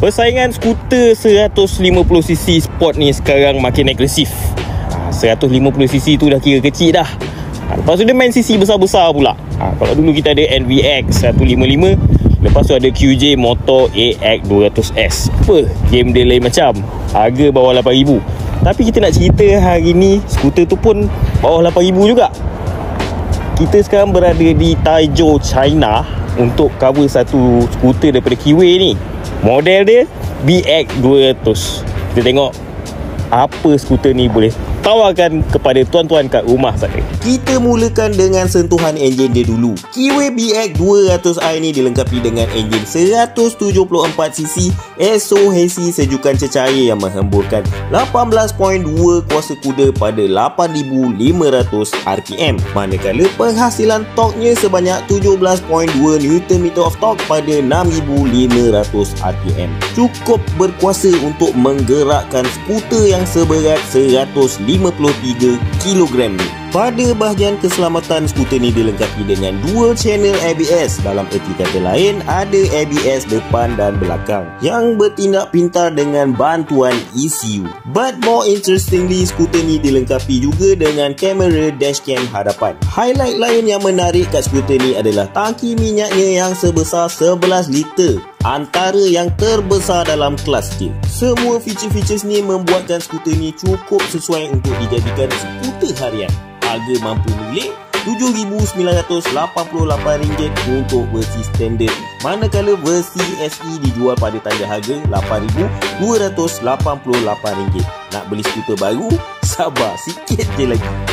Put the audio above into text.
Persaingan skuter 150cc sport ni sekarang makin agresif. 150cc tu dah kira kecil dah. Lepas tu dia main cc besar-besar pula. Kalau dulu kita ada NVX 155, lepas tu ada QJ Motor AX 200S. Apa? Game dia lain macam. Harga bawah 8,000. Tapi kita nak cerita hari ni, skuter tu pun bawah 8,000 juga. Kita sekarang berada di Taizhou, China untuk cover satu skuter daripada Kiwi ni. Model dia BX 200. Kita tengok apa skuter ni boleh tawarkan kepada tuan-tuan kat rumah saya. Kita mulakan dengan sentuhan enjin dia dulu. Kiwi BX 200i ni dilengkapi dengan enjin 174cc SOHC sejukan cecair yang mengemburkan 18.2 kuasa kuda pada 8,500 RPM. Manakala penghasilan torknya sebanyak 17.2 Nm of torque pada 6,500 RPM. Cukup berkuasa untuk menggerakkan skuter yang seberat 153 kg ni. Pada bahagian keselamatan, skuter ni dilengkapi dengan dual channel ABS. Dalam erti kata lain, ada ABS depan dan belakang yang bertindak pintar dengan bantuan ECU. But more interestingly, skuter ni dilengkapi juga dengan kamera dashcam hadapan. Highlight lain yang menarik kat skuter ni adalah tangki minyaknya yang sebesar 11 liter, antara yang terbesar dalam kelas dia. Semua feature-features ni membuatkan skuter ni cukup sesuai untuk dijadikan skuter harian. Harga mampu milik RM7,988 untuk versi standard, manakala versi SE dijual pada tanda harga RM8,288. Nak beli skuter baru? Sabar sikit je lagi.